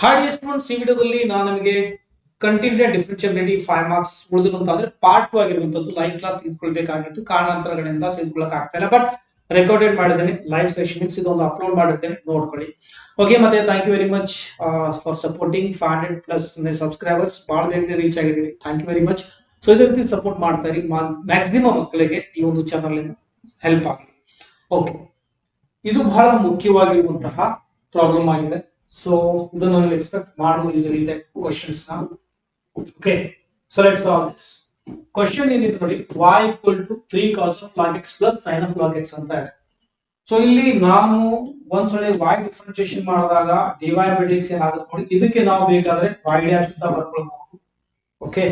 Hard students ಈ ವಿಡಿಯೋದಲ್ಲಿ ನಾನು ನಿಮಗೆ ಕಂಟಿನ್ಯೂಡ್ ಡಿಫರೆನ್ಷಿಯಬಿಲಿಟಿ 5 ಮಾರ್ಕ್ಸ್ ಉಳಿದಿರುವಂತ ಅಂದ್ರೆ ಪಾರ್ಟ್ 2 ಆಗಿರುವಂತದ್ದು ಲೈವ್ ಕ್ಲಾಸ್ ತೆಗೆದುಕೊಳ್ಬೇಕಾಗಿತ್ತು, ಕಾರಣಾಂತರಗಳಿಂದ ತೆಗೆದುಕೊಳ್ಳಕ್ ಆಗ್ತಾ ಇಲ್ಲ. ಬಟ್ ರೆಕಾರ್ಡೆಡ್ ಮಾಡಿದ್ದೇನೆ, ಲೈವ್ ಸೆಷನ್ ಇದೊಂದು ಅಪ್ಲೋಡ್ ಮಾಡಿರ್ತೇನೆ, ನೋಡ್ಕೊಳ್ಳಿ. ಓಕೆ, ಮತ್ತೆ thank you very much for supporting 500 plus subscribers. ಬಹಳ ಬೇಗ ರೀಚ್ ಆಗಿದ್ದೀವಿ, thank you very much. So ಇದೇ ರೀತಿ ಸಪೋರ್ಟ್ ಮಾಡ್ತಾ ಇರಿ, ಮ್ಯಾಕ್ಸಿಮಮ್ ಮಕ್ಕಳಿಗೆ ಈ ಒಂದು ಚಾನಲ್ ಹೆಲ್ಪ್ ಆಗಲಿ. ಓಕೆ, ಇದು ಬಹಳ ಮುಖ್ಯವಾಗಿರುವಂತಹ ಪ್ರಾಬ್ಲಮ್ ಆಗಿದೆ. ಸೊ ಇದನ್ನು ನೀವು ಎಕ್ಸ್ಪೆಕ್ಟ್ ಮಾಡಬಹುದು ಯೂಶಲಿ ಟೈಪ್ ಕ್ವೆಶ್ಚನ್ಸ್ ನ. Okay, so let's solve this question. ಏನಿದೆ ನೋಡಿ, y equal to 3 cos of log x plus sin of log x ಅಂತ ಇದೆ. ಸೊ ಇಲ್ಲಿ ನಾನು ಒಂದ್ಸಲ y ಡಿಫರೆನ್ಸಿಯೇಷನ್ ಮಾಡಿದಾಗ dy by dx ಏನಾಗುತ್ತೆ ನೋಡಿ, ಇದಕ್ಕೆ ನಾವು ಬೇಕಾದ್ರೆ y dash ಅಂತ ಬರ್ಕೊಳ್ಬಹುದು. ಓಕೆ,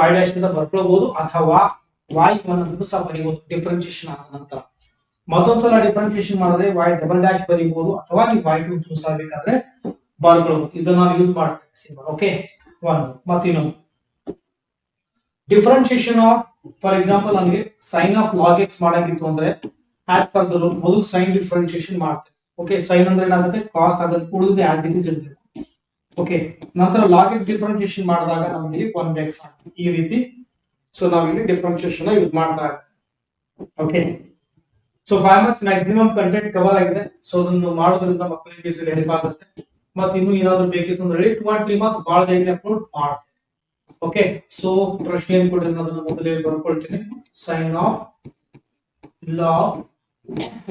y dash ಅಂತ ಬರ್ಕೊಳ್ಬಹುದು ಅಥವಾ y1 ಅಂತ ಸಹ ಬರೀಬಹುದು ಡಿಫರೆನ್ಸಿಯೇಷನ್ ಆದ ನಂತರ. ಮತ್ತೊಂದ್ಸಲ ಡಿಫರೆನ್ಸಿಯೇಷನ್ ಮಾಡಿದ್ರೆ y ಡಬಲ್ ಡ್ಯಾಶ್ ಬರೀಬಹುದು ಅಥವಾ ನೀವು y2 ಸಹ ಬೇಕಾದ್ರೆ ಬರ್ಕೊಳ್ಬಹುದು. ಇದನ್ನ ನಾವು ಯೂಸ್ ಮಾಡ್ತೀವಿ. ಓಕೆ, ಒಂದು ಮತ್ತೆ ಇನ್ನೊಂದು ಡಿಫರೆನ್ಸಿಯೇಷನ್ ಆಫ್, ಫಾರ್ ಎಕ್ಸಾಂಪಲ್ ನನಗೆ ಸೈನ್ ಆಫ್ ಲಾಗ್ ಎಕ್ಸ್ ಮಾಡಾಗಿತ್ತು ಅಂದ್ರೆ ಆಸ್ ಪರ್ ದ ರೂಲ್ ಮೊದಲು ಸೈನ್ ಡಿಫರೆನ್ಸಿಯೇಷನ್ ಮಾಡ್ತೇವೆ. ಓಕೆ, ಸೈನ್ ಅಂದ್ರೆ ಏನಾಗುತ್ತೆ, ಕಾಸ್ ಆಗುತ್ತೆ, ಉಳಿದು ಆಸ್ ಇಟ್ ಇಸ್ ಇರ್ತದೆ. ಓಕೆ, ನಂತರ ಲಾಗ್ ಎಕ್ಸ್ ಡಿಫರೆನ್ಸಿಯೇಷನ್ ಮಾಡಿದಾಗ ನಮಗೆ 1x ಆಗುತ್ತೆ ಈ ರೀತಿ. ಸೊ ನಾವು ಇಲ್ಲಿ ಡಿಫರೆನ್ಸಿಯೇಷನ್ ಯೂಸ್ ಮಾಡ್ತಾ ಇದ್ದೀವಿ. Okay, so 5 marks maximum content cover ಆಗಿದೆ. ಸೊ ಅದನ್ನು ಮಾಡೋದ್ರಿಂದ ಮಕ್ಕಳಿಗೆ ಹೆಲ್ಪ್ ಆಗುತ್ತೆ. ಮತ್ತೆ ಇನ್ನು ಏನಾದ್ರು ಬೇಕಿತ್ತು ಅಂದ್ರೆ 2 and 3 ಮಾರ್ಕ್ಸ್ ಬಹಳ ಬೇಗ ಅಪ್ಲೋಡ್ ಮಾಡ್ತೀನಿ. ಓಕೆ, ಸೊ ಪ್ರಶ್ನೆ ಏನು ಕೊಟ್ಟಿದ್ರೆ ಅದನ್ನು ಮೊದಲೇ ಬರ್ಕೊಳ್ತೀನಿ. Sine of log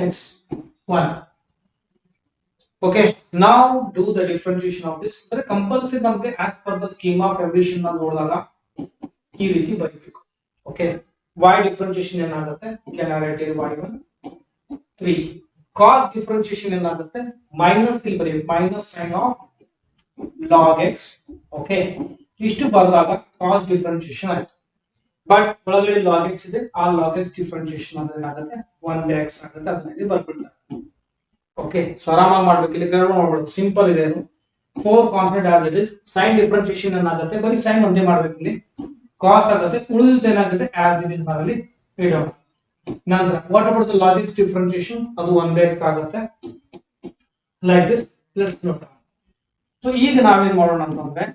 x 1. Okay, ನಾವು do the differentiation of this. ಅಂದ್ರೆ ಕಂಪಲ್ಸರಿ ನಮಗೆ as per the scheme of evaluation ಅನ್ನು ನೋಡಿದಾಗ ಈ ರೀತಿ ಬರೀಬೇಕು. ಓಕೆ, y ಡಿಫರೆನ್ಸಿಯೇಷನ್ ಏನಾಗುತ್ತೆ, can I write here y1 3 cos differentiation ಏನಾಗುತ್ತೆ ಮೈನಸ್ 3 ಬರೀ minus sine of log x. Okay, ಇಷ್ಟು ಬರೆದಾಗ cos ಡಿಫರೆನ್ಸಿಯೇಷನ್ ಆಯ್ತು. ಬಟ್ ಒಳಗಡೆ log x ಇದೆ, ಆ log x ಡಿಫರೆನ್ಸಿಯೇಷನ್ ಅಂದ್ರೆ ಏನಾಗುತ್ತೆ 1x ಆಗುತ್ತೆ, ಅದನ್ನ ಬರ್ಬಿಡ್ತಾರೆ. ಓಕೆ, ಸೊ ಆರಾಮಾಗಿ ಮಾಡ್ಬೇಕು, ಇಲ್ಲಿ ಕರ್ವ್ ಮಾಡ್ಬಿಡೋದು, ಸಿಂಪಲ್ ಇದೆ ಅದು. 4 constant as it is. Sine differentiation ಏನಾಗುತ್ತೆ, ಬರೀ ಸೈನ್ ಒಂದೇ ಮಾಡ್ಬೇಕು, ಇಲ್ಲಿ cos ಆಗುತ್ತೆ, ಉಳಿದ ಏನಾಗುತ್ತೆ ಆಸ್ ಇಟ್ ಇಸ್ ಬರಲಿ ಇಡೋಣ. ನಂತರ what about the log x differentiation, ಅದು 1x ಆಗುತ್ತೆ like this. Let's note. So ಈಗ ನಾವೇನ್ ಮಾಡೋಣ ಅಂತಂದ್ರೆ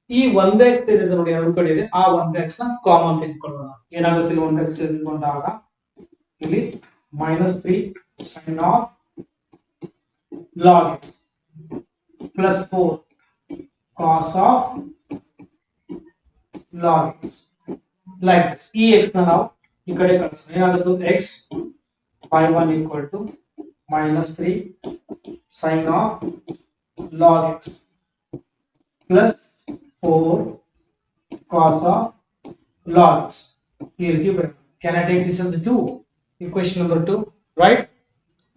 ಈ 1x ಇದೆ ನೋಡಿ, ಎರಡು ಕಡೆ ಇದೆ, ಆ 1x ನ ಕಾಮನ್ ತೆಗೆದುಕೊಳ್ಳೋಣ. ಏನಾಗುತ್ತೆ ಇಲ್ಲಿ 1x ತೆಗೆದುಕೊಂಡಾಗ ಇಲ್ಲಿ -3 sin of log x plus 4 cos of log x like this. ಈ x ನ ನಾವು ಈ ಕಡೆ ಕಳಿಸೋಣ. ಏನಾಗುತ್ತೆ x y1 equal to -3 sin of log x plus 4 cos of log x. ಈ ರೀತಿ ಬರುತ್ತೆ. Can I take this as 2? Equation number 2, right?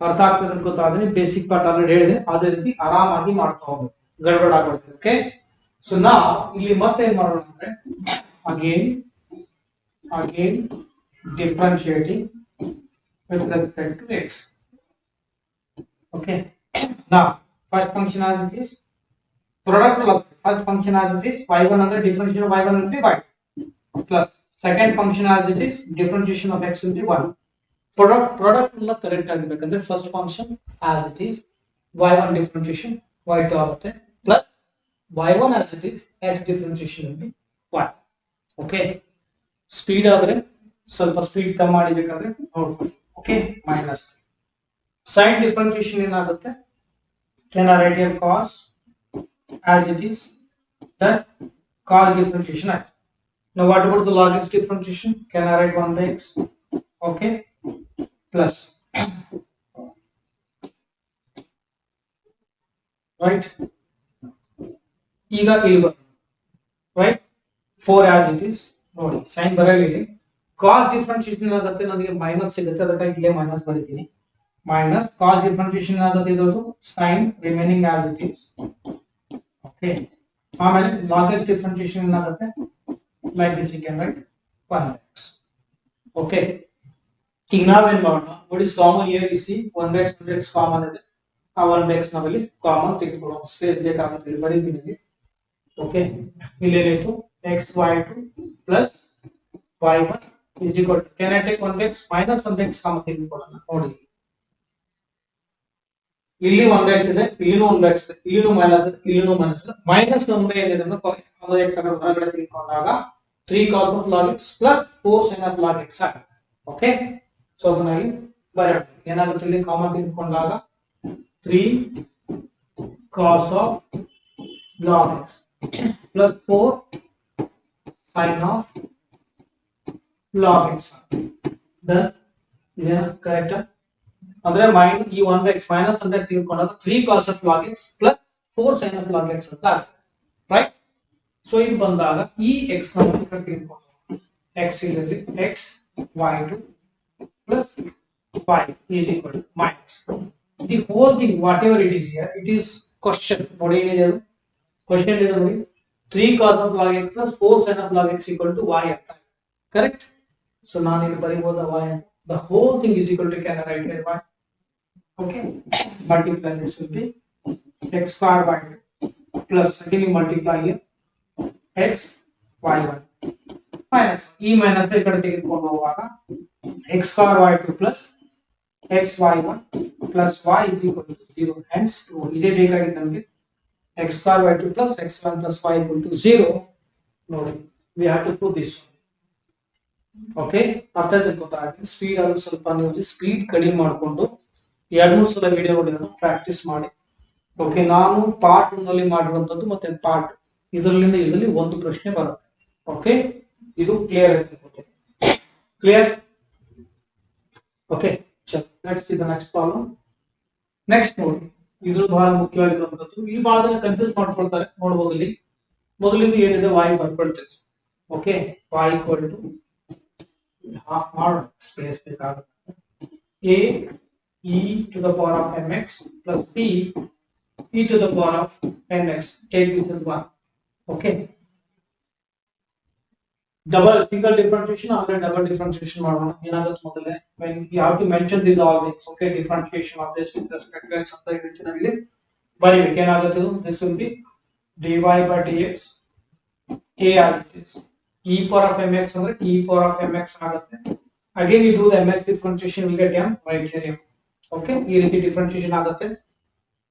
ಅರ್ಥ ಆಗ್ತದೆ ಅನ್ಕೋತಾದ್ರೆ ಬೇಸಿಕ್ ಪಾರ್ಟ್ ಆಲ್ರೆಡಿ ಹೇಳಿದೆ, ಅದೇ ರೀತಿ ಆರಾಮಾಗಿ ಮಾಡ್ತಾ ಹೋಗ್ಬೇಕು, ಗಡಬಡ ಆಗ್ಬಿಡುತ್ತೆ. ಓಕೆ, ಸೊ ನಾವು ಇಲ್ಲಿ ಮತ್ತೆ ಏನ್ ಮಾಡೋಣ ಅಂದ್ರೆ again differentiating with respect to x. Okay, now first function as it is, product of first function as it is y1 under differentiation of y1 into y plus second function as it is differentiation of x into 1. product ಎಲ್ಲ correct ಆಗಿಬೇಕಂದ್ರೆ first function as it is y1 differentiation y2 ಆಗುತ್ತೆ plus y1 as it is x differentiation into y. Okay, speed ಆದ್ರೆ ಸ್ವಲ್ಪ speed ಕಮ್ಮಿ ಮಾಡಬೇಕಾದ್ರೆ ನೋಡ್ಕೊಳ್ಳಿ. Okay, minus sine differentiation ಏನಾಗುತ್ತೆ, can I write here cos as it is, then cos differentiation ಆಯ್ತು. Now what about the log x differentiation, can I write 1x. Okay, plus right, ಈಗ ಇಲ್ಲಿ right 4 as it is ನೋಡಿ, sign ಬರಲಿ. cos differentiation ಆಗುತ್ತೆ, ನನಗೆ minus ಸಿಗುತ್ತೆ, ಅದಕ್ಕಾಗಿ ಇಲ್ಲೇ ಮೈನಸ್ ಬರೀತೀನಿ. minus cos differentiation ಆಗುತ್ತೆ, ಇದರದು sin remaining as it is. Okay, ಆಮೇಲೆ log x differentiation ಏನಾಗುತ್ತೆ like this, you can write 1x. Okay, ಈಗ ನಾವೇನ್ ಮಾಡೋಣ ನೋಡಿ, common here you see 1x common ಇದೆ, ಆ 1x ನಾವಲ್ಲಿ ಕಾಮನ್ ತೆಗೆದುಕೊಳ್ಳೋಣ. ಸ್ಪೇಸ್ ಬೇಕಾಗುತ್ತೆ, ಇಲ್ಲಿ ಬರೀತೀನಿ ಇಲ್ಲಿ. ಓಕೆ, ಇಲ್ಲಿ ಏನಾಯ್ತು xy2 plus y1 is equal to, can I take 1x minus 1x common ತೆಗೆದುಕೊಳ್ಳೋಣ. ನೋಡಿ ಇಲ್ಲಿ 1x ಇದೆ, ಇಲ್ಲಿನೂ 1x ಇದೆ, ಇಲ್ಲಿನೂ ಮೈನಸ್ ಇದೆ, ಇಲ್ಲಿನೂ ಮೈನಸ್ ಇದೆ. ಮೈನಸ್ 1 ಏನಿದೆ ಅಂದ್ರೆ x ಅನ್ನು ಹೊರಗಡೆ ತೆಗೆದುಕೊಂಡಾಗ 3 cos of log x plus 4 sin of log x ಆಗುತ್ತೆ. ಓಕೆ, ಸೊ ಅದನ್ನ ಇಲ್ಲಿ ಬರೆಯೋಣ. ಏನಾಗುತ್ತೆ ಇಲ್ಲಿ ಕಾಮನ್ ತೆಗೆದುಕೊಂಡಾಗ 3 cos of log x plus 4 sin of log x. Then ಇದೇನಾ ಕರೆಕ್ಟ್? ಅಂದ್ರೆ ಈ 1x ಮೈನಸ್ 1x ತೆಗೆದುಕೊಂಡಾಗ 3 cos of log x plus 4 sin of log x ಅಂತ ಆಗುತ್ತೆ, ರೈಟ್? ಸೊ ಇದು ಬಂದಾಗ ಈ x ನ ತೆಗೆದುಕೊಂಡು x ಇದರಲ್ಲಿ x y2 plus 5 is equal to minus the whole thing whatever it is here, it is question. ನೋಡಿ ಏನಿದೆ ಅದು ಕ್ವೆಶ್ಚನ್ ಇದೆ ನೋಡಿ, 3 cos of log x plus 4 sin of log x equal to y ಅಂತ, correct? So ನಾನು ಇಲ್ಲಿ ಬರೀಬಹುದು y ಅಂತ. The whole thing is equal to, can I write here y? Okay, multiply this will be x square by 2 plus again you multiply here x y1 minus e minus ಈ ಕಡೆ ತೆಗೆದುಕೊಂಡು ಹೋಗುವಾಗ x square y2 plus x y1 plus y is equal to 0. Hence ಇದೇ ಬೇಕಾಗಿದೆ ನಮಗೆ, x square y2 plus x1 plus y equal to 0. ನೋಡಿ, we have to put this one. Okay, ಅರ್ಥ ಗೊತ್ತಾಗುತ್ತೆ. ಸ್ಪೀಡ್ ಆದ್ರೂ ಸ್ವಲ್ಪ ನೀವು ಸ್ಪೀಡ್ ಕಡಿಮೆ ಮಾಡಿಕೊಂಡು 2-3 ಸಲ ವಿಡಿಯೋ ನೋಡಿದ್ರೆ ಪ್ರಾಕ್ಟೀಸ್ ಮಾಡಿ. ಓಕೆ, ನಾನು ಪಾರ್ಟ್ 1 ನಲ್ಲಿ ಮಾಡಿರುವಂತದ್ದು ಮತ್ತೆ ಪಾರ್ಟ್ ಇದರಲ್ಲಿಂದ ಯೂಸಲಿ ಒಂದು ಪ್ರಶ್ನೆ ಬರುತ್ತೆ. ಓಕೆ, ಇದು ಕ್ಲಿಯರ್ ಆಗುತ್ತೆ. ಕ್ಲಿಯರ್? ಓಕೆ, ಚಲ್ ನೆಕ್ಸ್ಟ್ ಇದು ನೆಕ್ಸ್ಟ್ ಪ್ರಾಬ್ಲಮ್. ನೆಕ್ಸ್ಟ್ ನೋಡಿ, ಇದು ಬಹಳ ಮುಖ್ಯವಾಗಿರುವಂತದ್ದು. ಈ ಬಹಳ ಜನ ಕನ್ಫ್ಯೂಸ್ ಮಾಡ್ಕೊಳ್ತಾರೆ. ನೋಡಬಹುದು ಇಲ್ಲಿ ಮೊದಲಿಂದ ಏನಿದೆ y ಬರ್ಕೊಳ್ತೇವೆ. Okay, y equal to half more space ಬೇಕಾಗುತ್ತೆ. a e to the power of mx plus b e to the power of nx. Take this as 1. Okay, double single differentiation or double differentiation ಮಾಡೋಣ. ಏನಾಗುತ್ತೆ ಮೊದಲೇ when you have to mention these all things. Okay, differentiation of this with respect to x ಅಂತ ಹೇಳ್ತೀನಿ ಇಲ್ಲಿ ಬರೀಬೇಕು. ಏನಾಗುತ್ತೆ ಇದು? this will be dy by dx a as it is. e power of mx ಅಂದ್ರೆ e power of mx ಆಗುತ್ತೆ. again you do the mx differentiation, will get m right here. Okay, ಈ ರೀತಿ ಡಿಫರೆನ್ಷಿಯೇಷನ್ ಆಗುತ್ತೆ.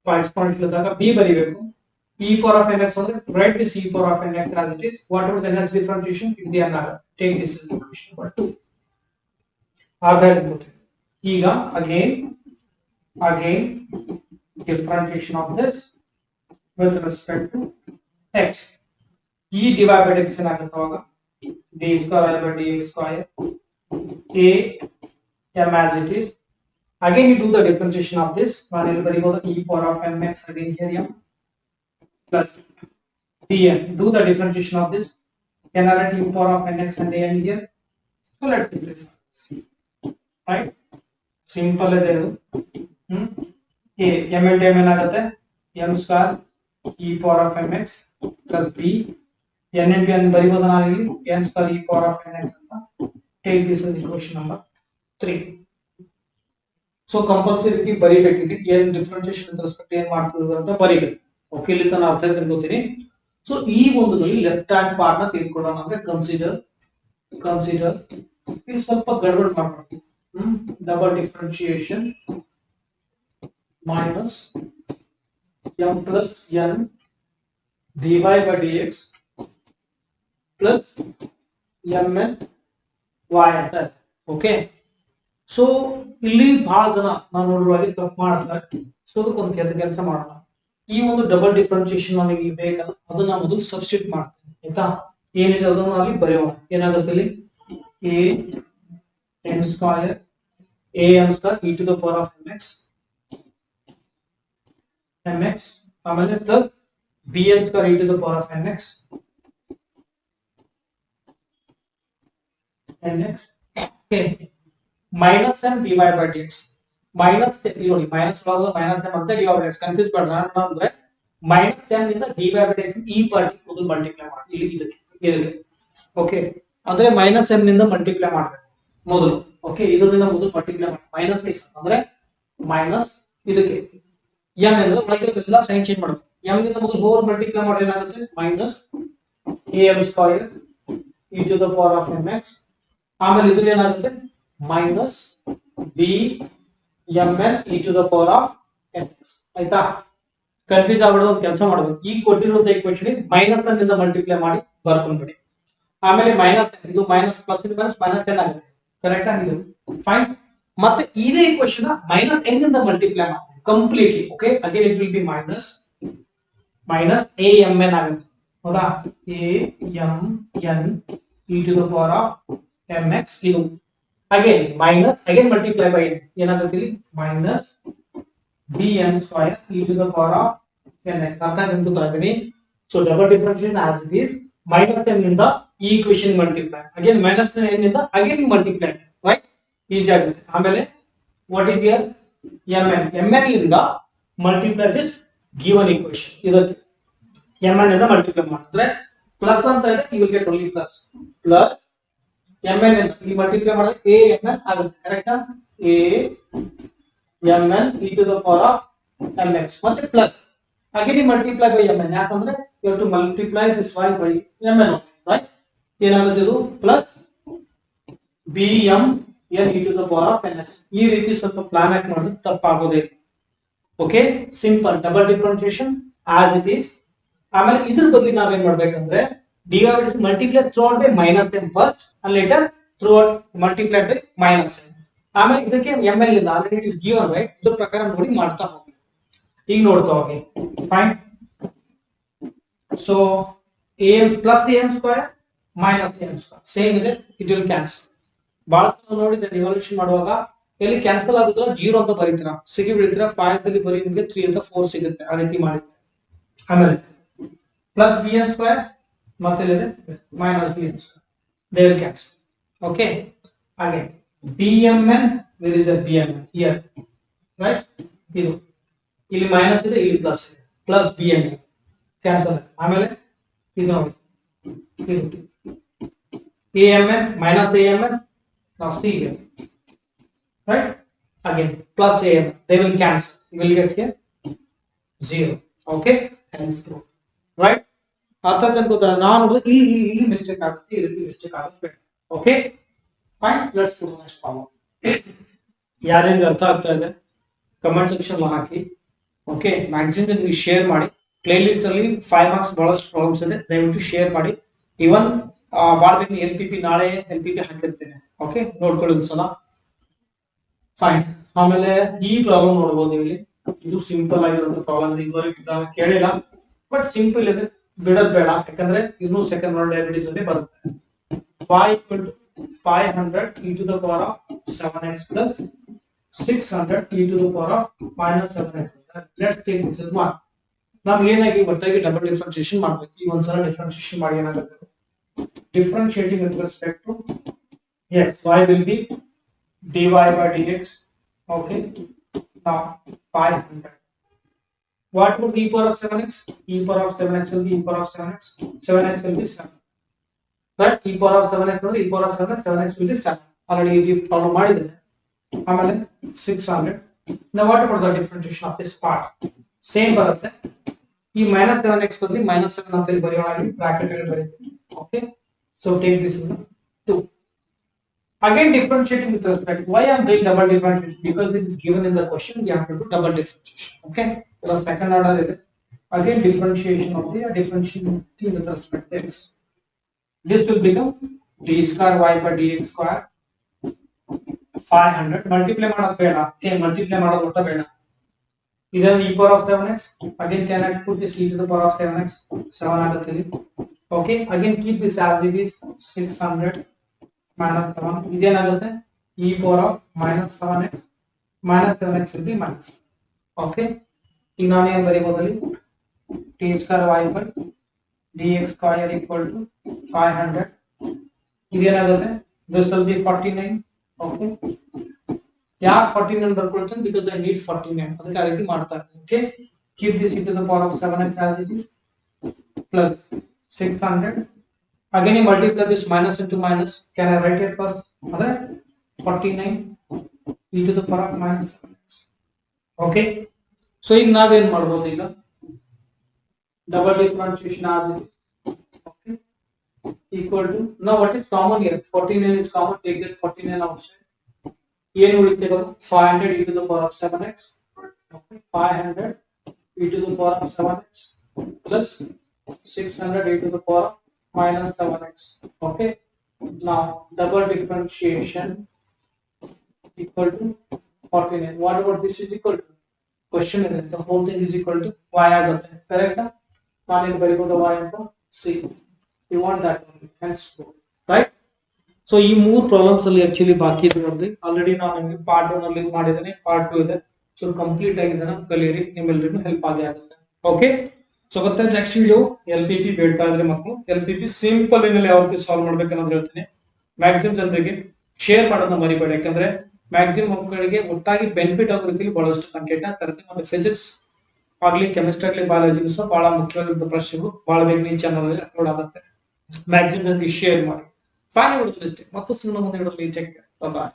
Exponent ಇದ್ದಾಗ b ಬರಿಬೇಕು. e power of nx ಅಂದ್ರೆ write this e power of nx as it is. whatever the next differentiation it the n ಆಗುತ್ತೆ. take this as equation number 2. ಅರ್ಥ ಆಗುತ್ತೆ. ಈಗ again differentiation of this with respect to x. e divided by x ಏನಾಗುತ್ತೆ ಅವಾಗ d square by dx square a m as it is. Again you do the differentiation of this. ನಾನು ಇಲ್ಲಿ ಬರೀಬಹುದು e power of mx again here m plus dn. Do the differentiation of this. Can I write e power of nx and an here? So let's simplify this. Right? Simple ಇದೆ ಇದು. a m into m ಏನಾಗುತ್ತೆ m square e power of mx plus b n into n ಬರೀಬಹುದು ನಾನು ಇಲ್ಲಿ n square e power of nx ಅಂತ. Take this as equation number 3. So compulsory ರೀತಿ ಬರೀಬೇಕಿದೆ. ಏನ್ differentiation with respect ಏನ್ ಮಾಡ್ತಿದ್ರು ಅಂತ ಬರೀಬೇಕು. ಓಕೆ, ಇಲ್ಲಿ ತನ ಅರ್ಥ ತಿಳ್ಕೊತೀನಿ. ಸೊ ಈ ಒಂದು ಲೆಫ್ಟ್ ಹ್ಯಾಂಡ್ ಪಾರ್ಟ್ ನ ತೆಗೆದುಕೊಳ್ಳೋಣ. ಅಂದ್ರೆ ಕನ್ಸಿಡರ್ ಇಲ್ಲಿ ಸ್ವಲ್ಪ ಗಡ್ಬಡ್ ಮಾಡ್ಕೊಳ್ತೀವಿ. Double differentiation minus m plus n dy by dx plus mn y ಅಂತ. ಓಕೆ, ಸೊ ಇಲ್ಲಿ ಬಹಳ ಜನ ನಾವು ನೋಡುವಾಗ ತಪ್ಪು ಮಾಡ್ತಾರೆ. ಸೊ ಅದಕ್ಕೊಂದು ಕೆಲಸ ಮಾಡೋಣ. ಈ ಒಂದು ಡಬಲ್ ಡಿಫರೆನ್ಷಿಯೇಷನ್ ನನಗೆ ಬೇಕಲ್ಲ, ಅದನ್ನ ಮೊದಲು ಸಬ್ಸ್ಟಿಟ್ಯೂಟ್ ಮಾಡ್ತೀನಿ. ಆಯ್ತಾ? ಏನಿದೆ ಅದನ್ನ ಅಲ್ಲಿ ಬರೆಯೋಣ. ಏನಾಗುತ್ತೆ ಇಲ್ಲಿ a m square e to the power of mx ಆಮೇಲೆ plus bn square e to the power of nx okay minus m dy by dx minus ನೋಡಿ ಮೈನಸ್ ಮೈನಸ್ m ಅಂತ dy by dx ಕನ್ಫ್ಯೂಸ್ ಮಾಡಬೇಡ. ಅಂದ್ರೆ minus m ಇಂದ dy by dx ಈ part ಮೊದಲು multiply ಮಾಡಿ ಇಲ್ಲಿ ಇದಕ್ಕೆ ಓಕೆ. ಅಂದ್ರೆ ಮೈನಸ್ m ನಿಂದ ಮಲ್ಟಿಪ್ಲೈ ಮಾಡಬೇಕು ಮೊದಲು. ಓಕೆ, ಇದರಿಂದ ಮೊದಲು ಮಲ್ಟಿಪ್ಲೈ ಮಾಡಿ ಮೈನಸ್ x ಅಂದ್ರೆ ಮೈನಸ್ ಇದಕ್ಕೆ m ಇಂದ ಒಳಗೆ ಎಲ್ಲ ಸೈನ್ ಚೇಂಜ್ ಮಾಡಬೇಕು. m ನಿಂದ ಮೊದಲು ಹೋಲ್ ಮಲ್ಟಿಪ್ಲೈ ಮಾಡಿ ಏನಾಗುತ್ತೆ minus am square e to the power of mx ಆಮೇಲೆ ಇದು ಏನಾಗುತ್ತೆ minus b mn e to the power of nx. ಆಯ್ತಾ? ಕನ್ಫ್ಯೂಸ್ ಆಗ್ಬಿಡೋದು, ಒಂದು ಕೆಲಸ ಮಾಡ್ಬೇಕು, ಈಗ ಕೊಟ್ಟಿರುವಂತ ಈಕ್ವೇಷನ್ ಮೈನಸ್ ನಿಂದ ಮಲ್ಟಿಪ್ಲೈ ಮಾಡಿ ಬರ್ಕೊಂಡ್ಬಿಡಿ. ಆಮೇಲೆ ಮೈನಸ್ ಇದು ಮೈನಸ್ ಪ್ಲಸ್ ಇದು ಮೈನಸ್ ಮೈನಸ್ ಎನ್ ಆಗುತ್ತೆ, ಕರೆಕ್ಟಾ? ಇದು ಫೈನ್. ಮತ್ತೆ ಇದೇ ಈಕ್ವೇಷನ್ ಮೈನಸ್ ಎನ್ ನಿಂದ ಮಲ್ಟಿಪ್ಲೈ ಮಾಡಿ completely. Okay, again it will be minus A M N ಆಗುತ್ತೆ, ಹೌದಾ? A M N E to the power of M X. ಇದು again minus again multiply by ಏನಾಗುತ್ತೆ ಇಲ್ಲಿ minus B N square E to the power of N X. ಅರ್ಥ ನಿಮ್ಗೆ ಇದ್ದೀನಿ. So double differentiation as it is minus N ನಿಂದ ಈ equation multiply, again minus N ನಿಂದ again multiply, right? Easy ಆಗುತ್ತೆ. ಆಮೇಲೆ what is here M N ಇಂದ multiply this given equation. ಇದಕ್ಕೆ ಎಂ ಎನ್ ಇಂದ ಮಲ್ಟಿಪ್ಲೈ ಮಾಡಿದ್ರೆ ಪ್ಲಸ್ ಅಂತ ಇದೆ, you will get only plus M N ಇಂದ ಈ ಮಲ್ಟಿಪ್ಲೈ ಮಾಡಿದ್ರೆ ಎ ಎಂ ಎನ್ ಆಗುತ್ತೆ, ಕರೆಕ್ಟಾ? A M N E to the power of M X ಮತ್ತೆ plus again multiply by M N, ಯಾಕಂದ್ರೆ you have to multiply this y by M N, right? ಏನಾಗುತ್ತೆ ಇದು plus B M N E to the power of N X. ಈ ರೀತಿ ಸ್ವಲ್ಪ plan ಆಗಿ ಮಾಡಿದ್ರೆ ತಪ್ಪಾಗೋದೇ. Okay, simple double differentiation as it is. ಆಮೇಲೆ ಇದ್ರ ಬದಲಿ ನಾವೇನ್ ಮಾಡ್ಬೇಕಂದ್ರೆ divide multiply throughout by minus N first and later throughout multiply by minus N. ಆಮೇಲೆ ಇದಕ್ಕೆ ಎಂ ಎಲ್ ಇಂದ already it is given, right? ಇದ್ರ ಪ್ರಕಾರ ನೋಡಿ ಮಾಡ್ತಾ ಹೋಗಿ. ಈಗ ನೋಡ್ತಾ ಹೋಗಿ. Fine. So A plus N square minus N square same ಇದೆ, ಇಟ್ ವಿಲ್ ಕ್ಯಾನ್ಸಲ್. ಬಹಳ ಸಲ ನೋಡಿದ್ರೆ ರಿವಲ್ಯೂಷನ್ ಮಾಡುವಾಗ ಎಲ್ಲಿ ಕ್ಯಾನ್ಸಲ್ ಆಗುತ್ತಲ್ಲ ಜೀರೋ ಅಂತ ಬರೀತೀರಾ, ಸಿಗಿ ಬಿಡ್ತೀರಾ, 5 ಅಲ್ಲಿ ಬರೀ ನಿಮಗೆ 3 ಅಂತ 4 ಸಿಗುತ್ತೆ, ಆ ರೀತಿ ಮಾಡಿದ್ರೆ. ಆಮೇಲೆ ಪ್ಲಸ್ ಬಿ ಎನ್ ಸ್ಕ್ವೇರ್ ಮತ್ತೆ ಇದೆ minus B N square, they will cancel. Okay, ಹಾಗೆ B M N where is the B M N here, right? ಇದು ಇಲ್ಲಿ ಮೈನಸ್ ಇದೆ, ಇಲ್ಲಿ ಪ್ಲಸ್ ಇದೆ, plus B M N cancel. ಆಮೇಲೆ ಇದು ನೋಡಿ, ಇದು A M N minus A M N, now see here, right? Again plus am, they will cancel, you will get here 0. Okay, hence true, right? ಅರ್ಥ ಅನ್ಕೋತಾ ನಾನು ಇಲ್ಲಿ mistake ಆಗುತ್ತೆ, ಈ ರೀತಿ ಮಿಸ್ಟೇಕ್ ಆಗುತ್ತೆ. Okay fine, let's go next problem. ಯಾರಿಗೆ ಅರ್ಥ ಆಗ್ತಾ ಇದೆ ಕಮೆಂಟ್ ಸೆಕ್ಷನ್ ಹಾಕಿ. ಓಕೆ, ಮ್ಯಾಕ್ಸಿಮಮ್ ನೀವು ಶೇರ್ ಮಾಡಿ. ಪ್ಲೇ ಲಿಸ್ಟ್ ಅಲ್ಲಿ 5 ಮಾರ್ಕ್ಸ್ ಬಹಳಷ್ಟು ಪ್ರಾಬ್ಲಮ್ಸ್ ಇದೆ, ದಯವಿಟ್ಟು ಶೇರ್ ಮಾಡಿ. ಇವನ್ ಮಾಡ್ಬೇಕು ಎಲ್ ಪಿ ಪಿ, ನಾಳೆ ಎಲ್ ಪಿ ಪಿ ಹಾಕಿರ್ತೇನೆ. ಓಕೆ, ನೋಡ್ಕೊಳ್ಳಿ ಒಂದ್ಸಲ. ಫೈನ್. ಆಮೇಲೆ ಈ ಪ್ರಾಬ್ಲಮ್ ನೋಡಬಹುದು ಇಲ್ಲಿ, ಇದು ಸಿಂಪಲ್ ಆಗಿರುವಂತ ಪ್ರಾಬ್ಲಮ್, ಇದುವರೆಗೆ ಎಕ್ಸಾಮ್ ಕೇಳಿಲ್ಲ, ಬಟ್ ಸಿಂಪಲ್ ಇದೆ, ಬಿಡೋದ್ ಬೇಡ, ಯಾಕಂದ್ರೆ ಇನ್ನು ಸೆಕೆಂಡ್ ರೌಂಡ್ ಡೆರಿವೇಟಿವ್ಸ್ ಅಲ್ಲಿ ಬರುತ್ತೆ. y equal to 500 e to the power of 7x plus 600 e to the power of minus 7x. Let's take this as 1. ನಾವು ಏನಾಗಿ ಒಟ್ಟಾಗಿ ಡಬಲ್ ಡಿಫರೆನ್ಷಿಯೇಷನ್ ಮಾಡ್ಬೇಕು. ಈ ಒಂದ್ಸಲ ಡಿಫರೆನ್ಷಿಯೇಷನ್ ಮಾಡಿ ಏನಾಗುತ್ತೆ, differentiating with respect to, yes, y will be dy by dx. Okay, now 500. What would e power of 7x? E power of 7x will be e power of 7x. 7x will be 7. Right? E power of 7x will be e power of 7x. 7x will be 7. Already you problem ಮಾಡಿದ್ದೇನೆ. ಆಮೇಲೆ 600. Now what about the differentiation of this part? Same ಬರುತ್ತೆ. ಈ -7x ಬದಲಿ -7 ಅಂತ ಇಲ್ಲಿ ಬರೆಯೋಣ, bracket ಅಲ್ಲಿ ಬರೀತೀವಿ. Okay, so take this as 2. Again differentiating with respect. Why I am doing double differentiation? Because it is given in the question, we have to do double differentiation. Okay, the second order is again differentiation of the differentiating with respect to x. This will become d square y by dx square 500. Multiply ಮಾಡೋದು ಬೇಡ, okay, multiply ಮಾಡೋದು ಒಟ್ಟ ಬೇಡ. Either e power of 7x, again can I put this e to the power of 7x, 7 ಆಗುತ್ತೆ ಇಲ್ಲಿ. Okay, again keep this as it is, 600 minus 7, ಇದೇನಾಗುತ್ತೆ e power of minus 7x, minus 7x will be minus. Okay, ಈಗ ನಾನು ಏನು ಬರೀಬಹುದಲ್ಲಿ t square y by dx square equal to 500. ಇದೇನಾಗುತ್ತೆ this will be 49. Okay, ಯಾಕೆ 49 ಬರ್ಕೊಳ್ತೇನೆ, because I need 49, ಅದಕ್ಕೆ ಆ ರೀತಿ ಮಾಡ್ತಾ ಇದ್ದೀನಿ. Okay, keep this e to the power of 7x as it is plus 600. Again you multiply this minus into minus, can I write it first? Andre 49 e to the power of minus 7x. Okay, so ಈಗ ನಾವೇನ್ ಮಾಡಬಹುದು, ಈಗ double differentiation as it is. Okay, equal to, now what is common here? 49 is common, take that 49 outside. ಏನು ಉಳಿತಿರೋದು 500 e to the power of 7x 500 e to the power of 7x plus 600 e to the power of minus 7x. Okay. Now double differentiation equal to 49. Whatever this is equal to, question is the whole thing is equal to y ಆಗುತ್ತೆ. Correct? ನಾನು ಇಲ್ಲಿ ಬರೀಬಹುದು y ಅಂತ c. You want that only. Hence 4. Right? So ಈ ಮೂರು problems ಅಲ್ಲಿ actually ಬಾಕಿ ಇದೆ ನೋಡಿ. ಆಲ್ರೆಡಿ ನಾನು ನಿಮಗೆ ಪಾರ್ಟ್ 1 ಅಲ್ಲಿ ಮಾಡಿದ್ದೇನೆ, ಪಾರ್ಟ್ 2 ಇದೆ. ಸೊ ಕಂಪ್ಲೀಟ್ ಆಗಿದ್ದಾನೆ, ಕಲಿಯಿರಿ, ನಿಮ್ಮೆಲ್ಲರಿಗೂ ಹೆಲ್ಪ್ ಆಗೇ ಆಗುತ್ತೆ. ಓಕೆ, ಸೊ ಮತ್ತೆ ನೆಕ್ಸ್ಟ್ ವಿಡಿಯೋ LPP ಬೇಡ್ತಾ ಇದ್ರೆ ಮಕ್ಕಳು LPP ಸಿಂಪಲ್ ಏನಲ್ಲಿ ಯಾವ ರೀತಿ ಸಾಲ್ವ್ ಮಾಡ್ಬೇಕನ್ನೋದು ಹೇಳ್ತೀನಿ. ಮ್ಯಾಕ್ಸಿಮಮ್ ಜನರಿಗೆ ಶೇರ್ ಮಾಡೋದನ್ನ ಮರಿಬೇಡಿ, ಯಾಕಂದ್ರೆ ಮ್ಯಾಕ್ಸಿಮಮ್ ಮಕ್ಕಳಿಗೆ ಒಟ್ಟಾಗಿ ಬೆನಿಫಿಟ್ ಆಗೋ ರೀತಿಯಲ್ಲಿ ಬಹಳಷ್ಟು ಕಂಟೆಂಟ್ ತರುತ್ತೆ. ಮತ್ತೆ ಫಿಸಿಕ್ಸ್ ಆಗ್ಲಿ, ಕೆಮಿಸ್ಟ್ರಿ ಆಗ್ಲಿ, ಬಯಾಲಜಿ ಸಹ ಬಹಳ ಮುಖ್ಯವಾಗಿರುವ ಪ್ರಶ್ನೆಗಳು ಬಹಳ ಬೇಗ ಈ ಚಾನಲ್ ಅಲ್ಲಿ ಅಪ್ಲೋಡ್ ಆಗುತ್ತೆ. ಮ್ಯಾಕ್ಸಿಮಮ್ ಜನರಿಗೆ ಶೇರ್ ಮಾಡಿ. ಫೈನಲ್ ವಿಡಿಯೋದಲ್ಲಿ ಅಷ್ಟೇ, ಮತ್ತು ಸುಮ್ಮನೆ ಮುಂದೆ ವಿಡಿಯೋದಲ್ಲಿ ಚೆಕ್. ಬಾಯ್.